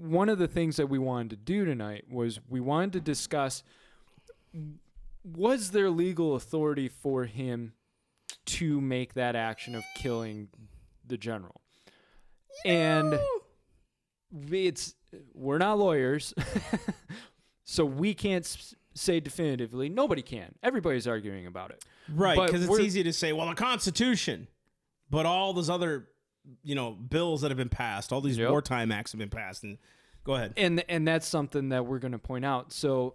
one of the things that we wanted to do tonight was we wanted to discuss, was there legal authority for him to make that action of killing the general? And we're not lawyers, so we can't say definitively. Nobody can. Everybody's arguing about it. Right, because it's easy to say, well, the Constitution, but all those other, bills that have been passed, all these wartime acts have been passed. And go ahead. And that's something that we're going to point out. So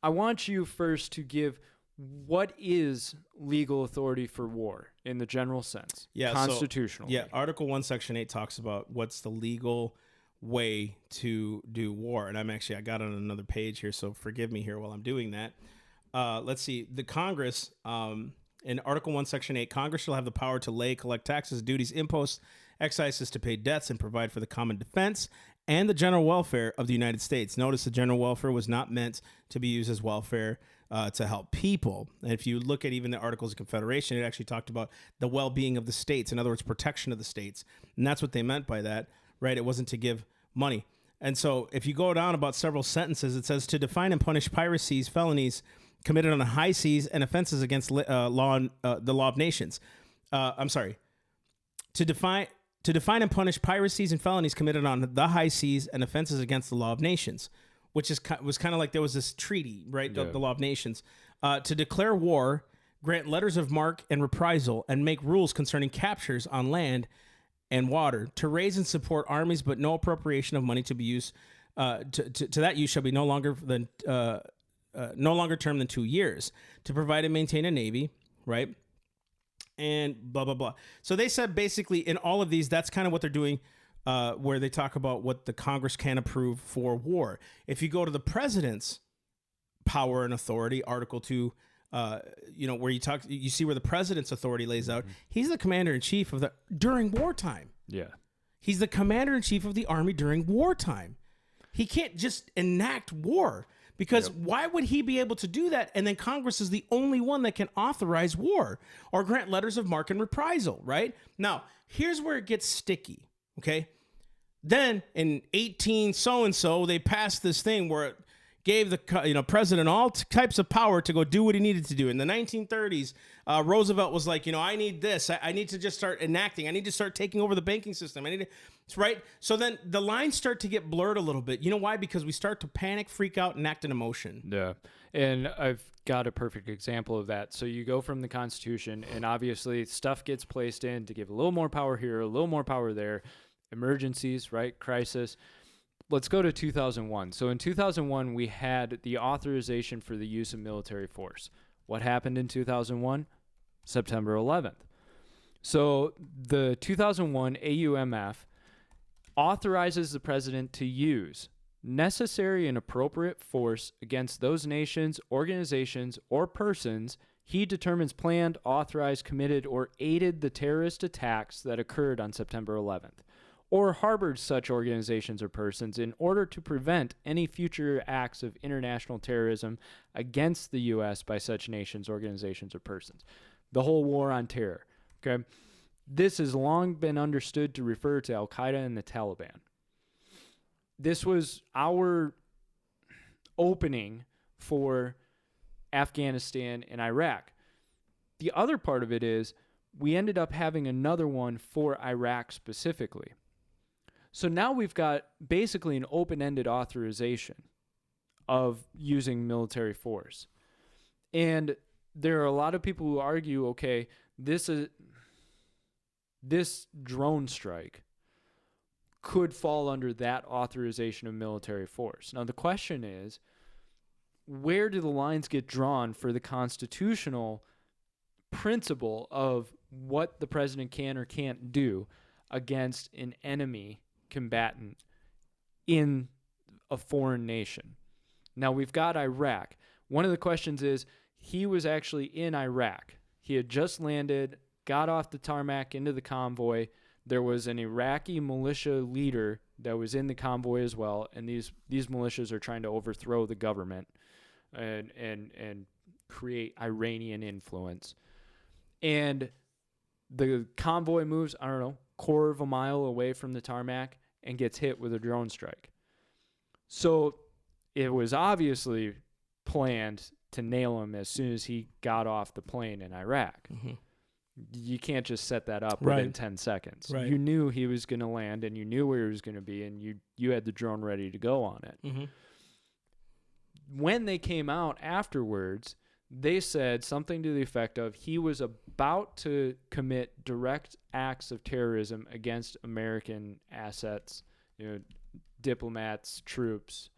I want you first to give what is legal authority for war in the general sense, constitutional. Article 1, Section 8 talks about what's the legal way to do war. And I got on another page here, so forgive me here while I'm doing that. Let's see. The Congress, in Article 1, Section 8, Congress shall have the power to collect taxes, duties, imposts, excises, to pay debts, and provide for the common defense and the general welfare of the United States. Notice the general welfare was not meant to be used as welfare to help people. And if you look at even the Articles of Confederation, it actually talked about the well-being of the states. In other words, protection of the states. And that's what they meant by that, right? It wasn't to give money. And so if you go down about several sentences, it says to define and punish piracies, felonies committed on the high seas, and offenses against the law of nations. To define and punish piracies and felonies committed on the high seas and offenses against the law of nations, which was kind of like there was this treaty, right? The law of nations. To declare war, grant letters of marque and reprisal, and make rules concerning captures on land and water. To raise and support armies, but no appropriation of money to be used to that use shall be no longer term than 2 years. To provide and maintain a navy, right? And blah, blah, blah. So they said basically in all of these, that's kind of what they're doing, where they talk about what the Congress can approve for war. If you go to the president's power and authority, Article 2, where you see where the president's authority lays out. He's the commander-in-chief during wartime. Yeah. He's the commander-in-chief of the army during wartime. He can't just enact war. Because why would he be able to do that? And then Congress is the only one that can authorize war or grant letters of marque and reprisal, right? Now, here's where it gets sticky, okay? Then in 18 so-and-so, they passed this thing where it gave the president all types of power to go do what he needed to do. In the 1930s, Roosevelt was like, I need this. I need to just start enacting. I need to start taking over the banking system. Right? So then the lines start to get blurred a little bit. You know why? Because we start to panic, freak out, and act an emotion. Yeah. And I've got a perfect example of that. So you go from the Constitution, and obviously stuff gets placed in to give a little more power here, a little more power there. Emergencies, right? Crisis. Let's go to 2001. So in 2001, we had the authorization for the use of military force. What happened in 2001? September 11th. So the 2001 AUMF authorizes the president to use necessary and appropriate force against those nations, organizations, or persons he determines planned, authorized, committed, or aided the terrorist attacks that occurred on September 11th, or harbored such organizations or persons in order to prevent any future acts of international terrorism against the U.S. by such nations, organizations, or persons. The whole war on terror, okay? This has long been understood to refer to Al-Qaeda and the Taliban. This was our opening for Afghanistan and Iraq. The other part of it is we ended up having another one for Iraq specifically. So now we've got basically an open-ended authorization of using military force. And there are a lot of people who argue, okay, this drone strike could fall under that authorization of military force. Now, the question is, where do the lines get drawn for the constitutional principle of what the president can or can't do against an enemy combatant in a foreign nation? Now, we've got Iraq. One of the questions is, he was actually in Iraq. He had just landed, got off the tarmac into the convoy. There was an Iraqi militia leader that was in the convoy as well, and these militias are trying to overthrow the government and create Iranian influence. And the convoy moves, quarter of a mile away from the tarmac, and gets hit with a drone strike. So it was obviously planned to nail him as soon as he got off the plane in Iraq. Mm-hmm. You can't just set that up Right. within 10 seconds. Right. You knew he was going to land, and you knew where he was going to be, and you had the drone ready to go on it. Mm-hmm. When they came out afterwards, they said something to the effect of he was about to commit direct acts of terrorism against American assets, diplomats, troops,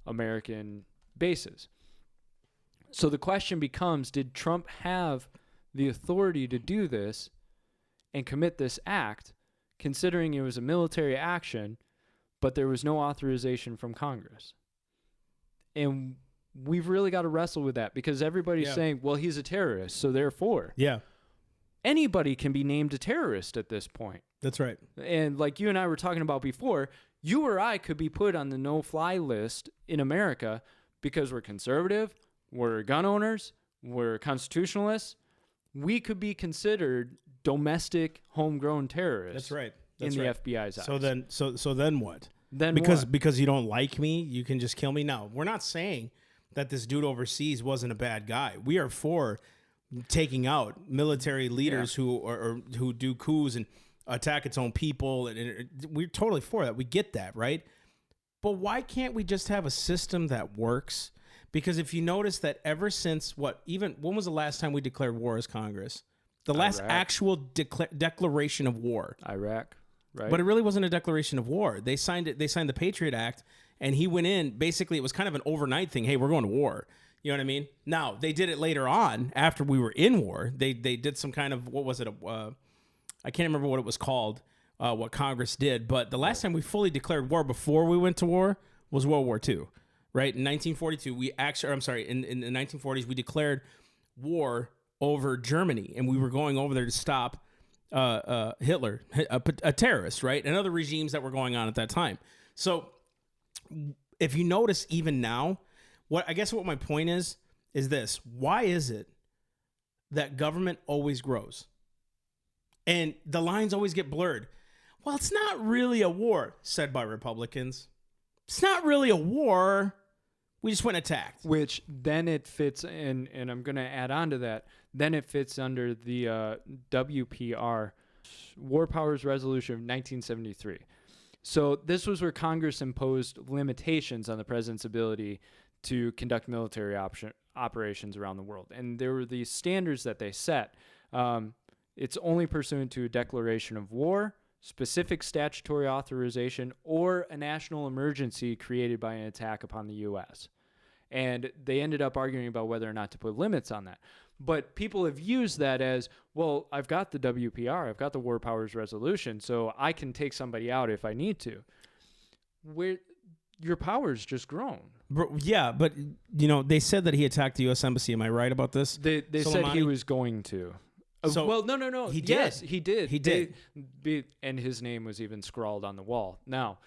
American bases. So the question becomes, did Trump have the authority to do this and commit this act, considering it was a military action, but there was no authorization from Congress? And we've really got to wrestle with that, because everybody's saying, well, he's a terrorist, so therefore anybody can be named a terrorist at this point. That's right. And like you and I were talking about before, you or I could be put on the no-fly list in America because we're conservative, we're gun owners, we're constitutionalists. We could be considered domestic, homegrown terrorists. That's right. In the FBI's eyes. So then what? Because because you don't like me, you can just kill me. No, we're not saying that this dude overseas wasn't a bad guy. We are for taking out military leaders who do coups and attack its own people, and we're totally for that. We get that, right? But why can't we just have a system that works? Because if you notice that ever since when was the last time we declared war as Congress? The last actual declaration of war. Iraq, right? But it really wasn't a declaration of war. They signed it. They signed the Patriot Act, and he went in. Basically, it was kind of an overnight thing. Hey, we're going to war. You know what I mean? Now, they did it later on after we were in war. They did some kind of, what was it? I can't remember what it was called, what Congress did. But the last time we fully declared war before we went to war was World War II. Right, in 1942, in the 1940s, we declared war over Germany, and we were going over there to stop Hitler, a terrorist, right, and other regimes that were going on at that time. So, if you notice, even now, what my point is this: why is it that government always grows, and the lines always get blurred? Well, it's not really a war, said by Republicans. It's not really a war. We just went and attacked. Which then it fits in, and I'm going to add on to that, then it fits under the WPR, War Powers Resolution of 1973. So this was where Congress imposed limitations on the president's ability to conduct military operations around the world. And there were these standards that they set. It's only pursuant to a declaration of war, specific statutory authorization, or a national emergency created by an attack upon the U.S. And they ended up arguing about whether or not to put limits on that. But people have used that as, well, I've got the WPR, I've got the War Powers Resolution, so I can take somebody out if I need to. Where your power's just grown. Yeah, but, they said that he attacked the U.S. Embassy. Am I right about this? They said he was going to. So well, no. He did. Yes, he did. He did. And his name was even scrawled on the wall. Now,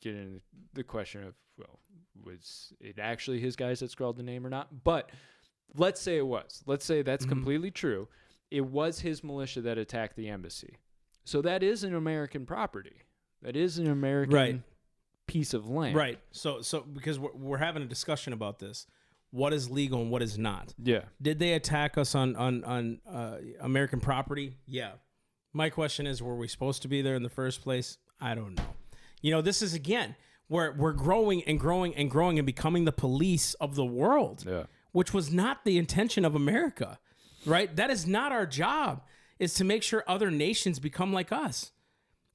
get into the question of, well, was it actually his guys that scrawled the name or not? But let's say it was. Let's say that's completely true. It was his militia that attacked the embassy. So that is an American property. That is an American piece of land. Right. So because we're having a discussion about this. What is legal and what is not? Yeah. Did they attack us on American property? Yeah. My question is, were we supposed to be there in the first place? I don't know. This is, again, where we're growing and growing and growing and becoming the police of the world, which was not the intention of America, right? That is not our job, is to make sure other nations become like us.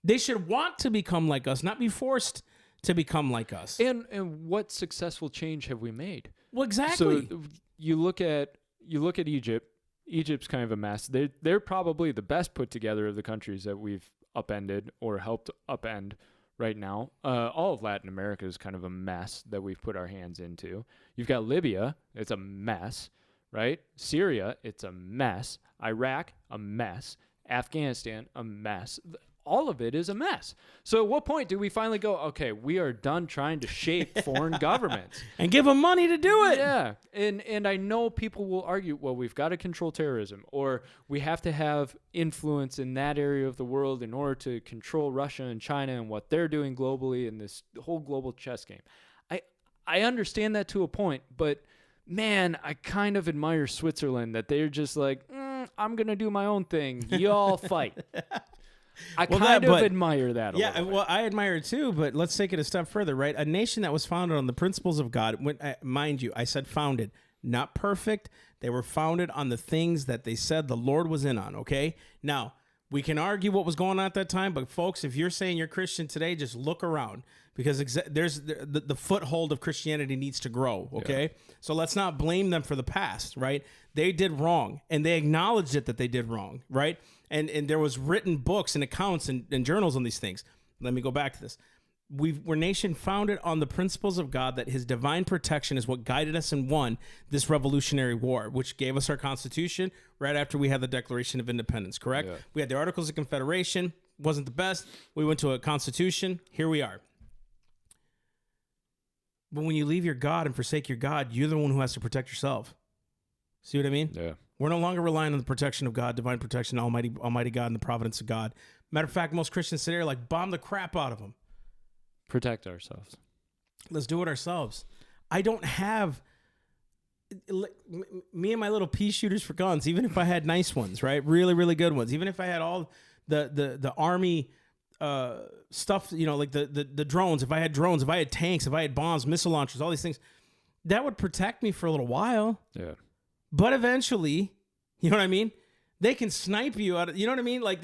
They should want to become like us, not be forced to become like us. And what successful change have we made? Well, exactly. So you look at Egypt. Egypt's kind of a mess. They're probably the best put together of the countries that we've upended or helped upend right now. All of Latin America is kind of a mess that we've put our hands into. You've got Libya, it's a mess, right? Syria, it's a mess. Iraq, a mess. Afghanistan, a mess. all of it is a mess. So at what point do we finally go, okay, we are done trying to shape foreign governments and give them money to do it? Yeah. And I know people will argue, well, we've got to control terrorism, or we have to have influence in that area of the world in order to control Russia and China and what they're doing globally in this whole global chess game. I understand that to a point, but man, I kind of admire Switzerland that they're just like, I'm going to do my own thing. Y'all fight. I admire that a little bit. Well, I admire it too, but let's take it a step further, right? A nation that was founded on the principles of God, mind you, I said founded, not perfect. They were founded on the things that they said the Lord was in on, okay? Now, we can argue what was going on at that time, but folks, if you're saying you're Christian today, just look around, because there's the foothold of Christianity needs to grow, okay? Yeah. So let's not blame them for the past, right? They did wrong, and they acknowledged it that they did wrong, right? And there was written books and accounts and journals on these things. Let me go back to this. We're nation founded on the principles of God, that his divine protection is what guided us and won this Revolutionary War, which gave us our Constitution right after we had the Declaration of Independence, correct? Yeah. We had the Articles of Confederation, wasn't the best. We went to a Constitution. Here we are. But when you leave your God and forsake your God, you're the one who has to protect yourself. See what I mean? Yeah. We're no longer relying on the protection of God, divine protection, Almighty God, and the providence of God. Matter of fact, most Christians today are like, bomb the crap out of them. Protect ourselves. Let's do it ourselves. I don't have me and my little pea shooters for guns, even if I had nice ones, right? Really, really good ones. Even if I had all the Army stuff, like the drones, if I had drones, if I had tanks, if I had bombs, missile launchers, all these things, that would protect me for a little while. Yeah. But eventually, you know what I mean? They can snipe you out of, you know what I mean? Like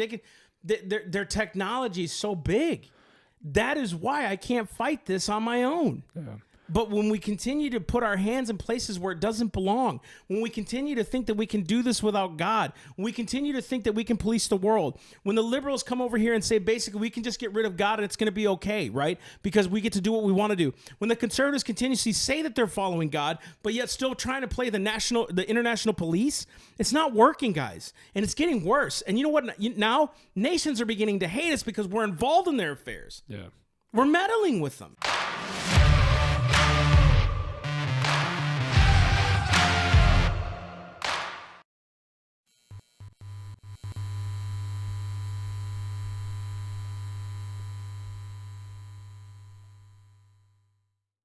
their technology is so big. That is why I can't fight this on my own. Yeah. But when we continue to put our hands in places where it doesn't belong, when we continue to think that we can do this without God, when we continue to think that we can police the world, when the liberals come over here and say, basically, we can just get rid of God and it's going to be okay, right? Because we get to do what we want to do. When the conservatives continuously say that they're following God, but yet still trying to play the international police, it's not working, guys. And it's getting worse. And you know what? Now, nations are beginning to hate us because we're involved in their affairs. Yeah. We're meddling with them.